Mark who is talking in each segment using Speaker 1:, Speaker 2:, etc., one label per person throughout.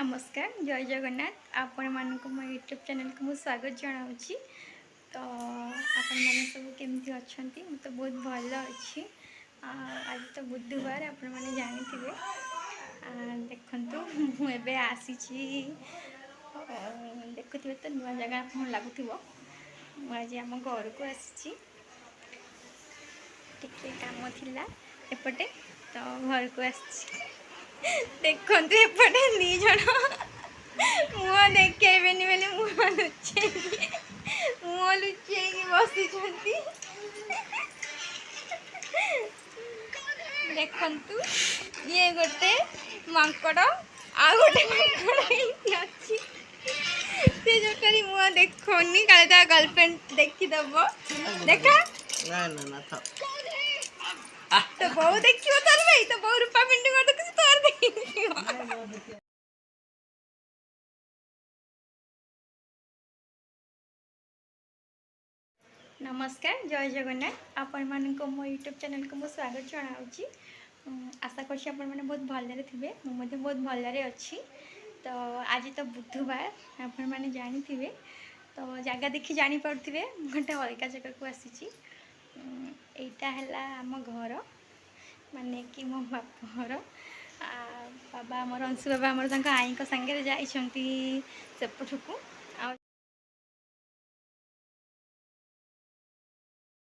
Speaker 1: नमस्कार जय जगन्नाथ आपण मानक मो यूट्यूब चैनल को मु स्वागत जनावि। तो आपण मैंने सब केमती अच्छा मुझे तो बहुत भल अच्छी। आज तो बुधवार आपण मैंने जानी देखु मुझे आसी देखुवे तो नुआ जगह आप लगुव मुझे आम घर को आसी कम थिला एपटे तो घर को आसी देखते एपटे दीज मुह देखेबेनि बोले मुह लुचे बसी देखु ये गोटे मांकड़ आ गोटे मांकड़ अच्छी से जोटारी मुह देखनी काले ता गर्लफ्रेंड देखीदेव देखा
Speaker 2: ना ना ना था
Speaker 1: तो बहु देखियो तोर भाई तो बहु रूपा पिंडी कर देखि तोर देखियो। नमस्कार जय जगन्नाथ आपण मानक मो यूट्यूब चैनल को मु स्वागत जनावि। आशा कर बहुत भलरे थे मुझे बहुत भलरे अच्छी। तो आज तो बुधवार आपण मैंने जानी थे तो जगह देखी जानी पारे गोटे अलग जगह को आसी यहाँ है आम घर माने कि मो बाप घर बाबा आमर अंशु बाबा आमर आई सांगे जाइंट सेपटू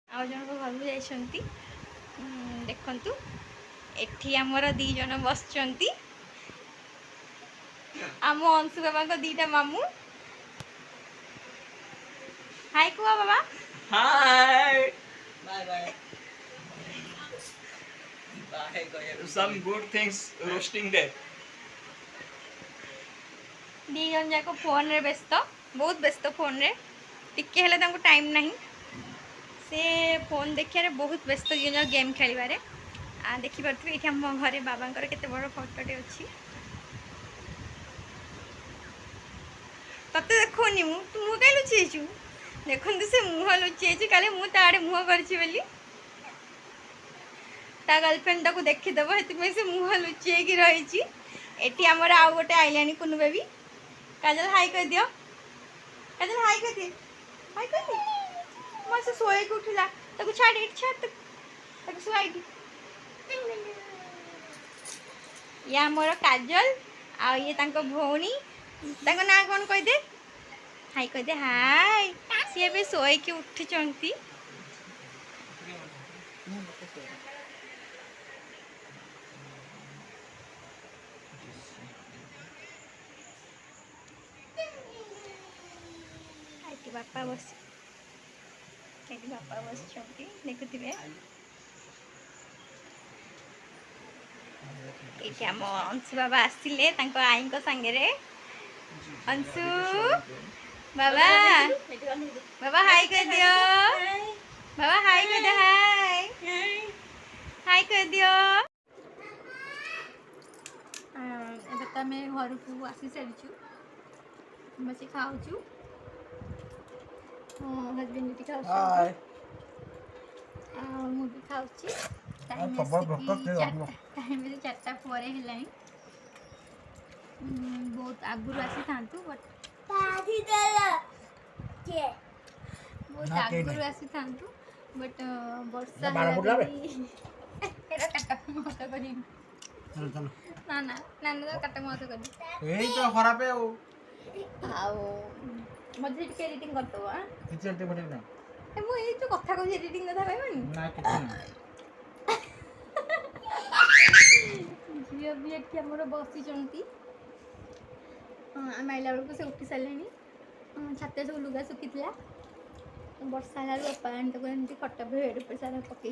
Speaker 1: आउ जन घर को जाइंट देखु एठी आमर दी जन बस आम अंशु बाबा को दीटा मामू हाय कुआ बाबा
Speaker 2: hi bye bye bye go some good things roasting there
Speaker 1: दी जन जाक फोन रे व्यस्त बहुत व्यस्त फोन रे टिके हेले तांको टाइम नहीं से फोन देखिए बहुत व्यस्त दी जन गेम खेलिबारे देखि पारथि एठी हम घरे बाबांकर केते बड़ फोटोटे अछि तते देखोनी मु तू मु काई लुचेछु देखंतु से मुह लुचेछि काले मु ताड़े मुह करछि बेली ता गर्लफ्रेंड को देखीदेव से से मुह लुचे कि रही एटी आमर आउ गोटे आइलानी कुनु बेबी काजल हाई कह दियो काजल हाई कह दे हाई कह दे मो से सोए के उठिला ताको छाड़ इट छाड़ ताको सोई दी या मोर काजल आ ये तांको भौणी तांको ना कोन कह दे हाई कह दे हाय सी बे सोए के उठी चंती बापा बस बापा बस देखुवे ये आम अंशु बाबा आसिले आई सांगे अंशु बाबा बाबा हाय कह दियो बाबा हाय कह दे हाय हाय कह दियो एबे तो आम घर को आसी सारी बस खाऊ हस्बैंड भी खाऊ मु भी खाऊ टाइम चार्टा पर है बहुत आगुरी आसी था बट बहुत आगुरी आसी था बट वर्षा ना ना ना काटा मत कर मजे टिके एडिटिंग करतो आ
Speaker 2: किछ एडिटिंग बटे ना
Speaker 1: मु ए जो कथा कहू एडिटिंग कथा कहबनी
Speaker 2: ना किछ
Speaker 1: झियो भी एठी हमर बसी चंती आम आइला बेलू से उठी सारे छाते सब लुगा सुखीला वर्षा है पानी तक एमती खटा भेड़ पर सारा पकई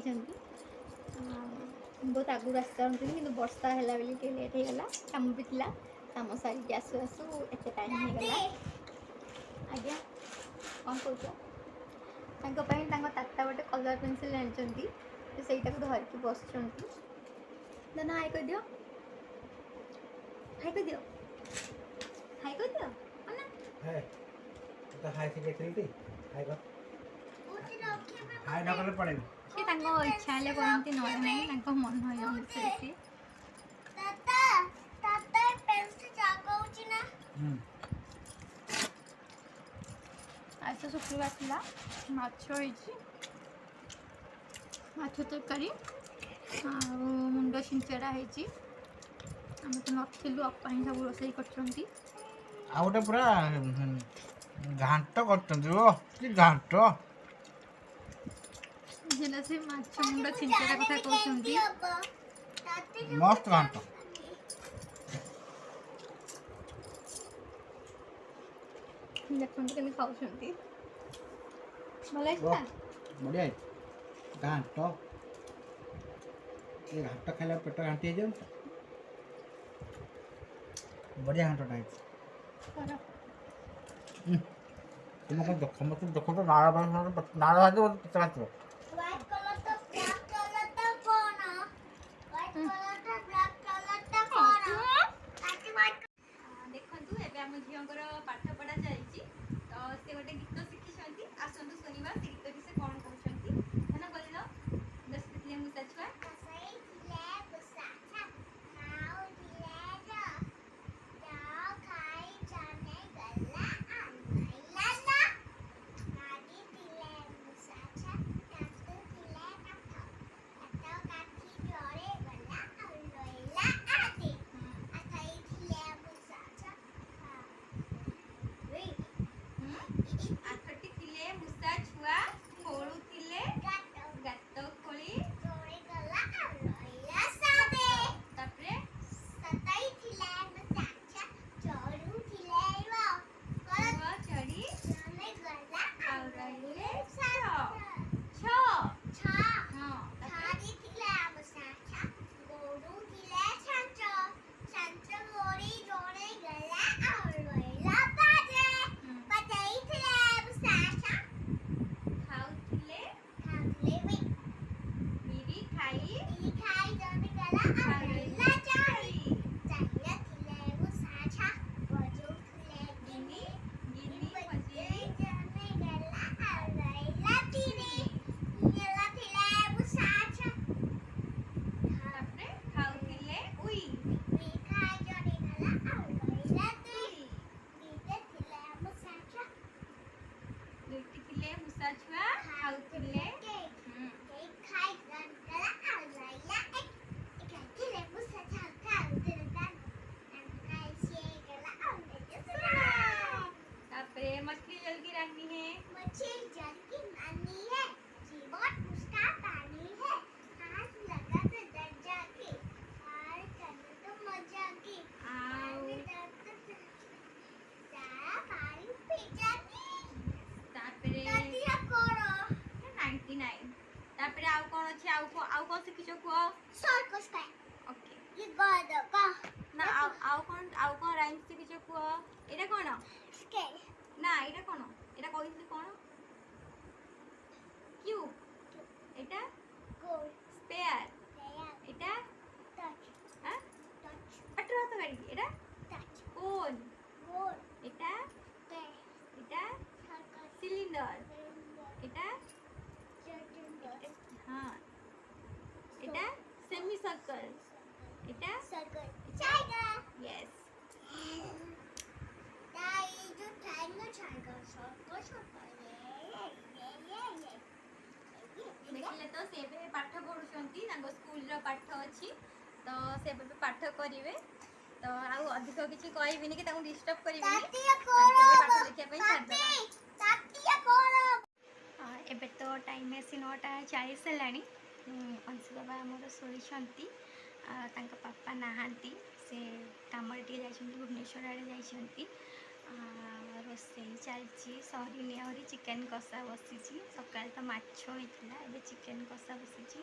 Speaker 1: बहुत आगुरी आसी चाहती कि वर्षा है बेले लेट होगा कम भी था कम सारिक आसू आसू एत टाइम होगा आज्ञा कौन कौच ताता गोटे कलर पेनसिल आनी से धरिकी बस ना हाई कह दियो हाई कह दियो हाई कह दियो
Speaker 2: है तो हाई से कहते हाई कर हाई न कले पड़े
Speaker 1: कि इच्छा हेले करती ना मन हो ताता ताता पेन से जागा गत शुक्रवार था माछ माछ तरकारी मुंड छिंचड़ा होती आम तो नथिलु अपा ही सब रोषे कर
Speaker 2: ଆଉ ଗୋଟେ ପୁରା ଘାଣ୍ଟ କରୁଛନ୍ତି ଓ କି ଘାଣ୍ଟ
Speaker 1: से माछ मुंड छिंचड़ा कथा कहते
Speaker 2: मस्त घाଣ୍ଟ
Speaker 1: देखते के खाऊँ भल
Speaker 2: ବଢ଼ିଆ ହେଇଛି ଘାଣ୍ଟ ଏ ଘାଣ୍ଟ ଖାଇଲା ପେଟ ଘାଣ୍ଟି ହେଇଯାଉଛି ତ ବଢ଼ିଆ ଘାଣ୍ଟଟା ହେଇଛି ତୁମ କ'ଣ ଦେଖ ମୋତେ ଦେଖ ତ ନାଳ ଭାଜିବ ପେଟ ଘାଣ୍ଟିବ
Speaker 1: देखु एम झीर पाठ पढ़ा चलती तो से गोटे गीत शिखी आसतु शुणा से गीत से कौन कहते है बोल दस मुसा छुआ मछली जल की रानी है मछली जल की नानी है जीवन उसका पानी है हाथ लगा तो डर जाके हार करने तो मजा की आओ सारा पानी पी जाती तापरे तातिया करो 99 तापरे आउ कोन अछि आउ कोन से किछो को सर्कस पे ओके ये गद का ना आउ कोन राइम से किछो को एटा कोन स्केल ना এটা কোন এটা কইছিলি কোন কিউ এটা গোল স্পেয়ার এটা টাচ হ্যাঁ টাচ আটরা তো গাড়ি এটা টাচ কোন গোল এটা তে এটা সার্কেল সিলিন্ডার এটা সিলিন্ডার হ্যাঁ এটা সেমি সার্কেল এটা সার্কেল জায়গা यस देखिले तो से पाठ पढ़ुंती स्कूल पाठ अच्छी तो से पाठ करेंगे तो आउ अधिक किसी कहबिनी कि डिस्टर्ब करें एबे तो टाइम आसी 9:40 है अंशु बाबा आमर शोती पापा नहांती से कम भुवनेश्वर आड़े जाती रोसे चलती सहरी आहरी चिकेन कषा बसी सकाल तो माछ होता है चिकेन कषा बसी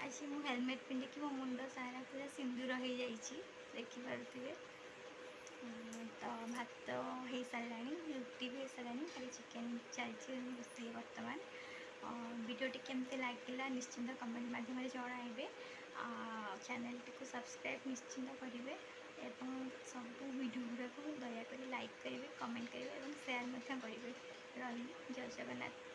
Speaker 1: आज मु हेलमेट पिंधिकी मो मुंड सारा पूरा सिंदूर हो देखिपे तो भात हो सारा रुटी भी हो सारा खाली चिकेन चलती रोसे बर्तमान वीडियोटी केमती लगे निश्चिंत कमेंट माध्यम जणाइबे चैनल टी सब्सक्राइब निश्चिंत करेंगे एवं सब वीडियो गुड़ाक दयाकोरी लाइक करेंगे कमेंट करेंगे और शेयर करेंगे रही जय जगन्नाथ।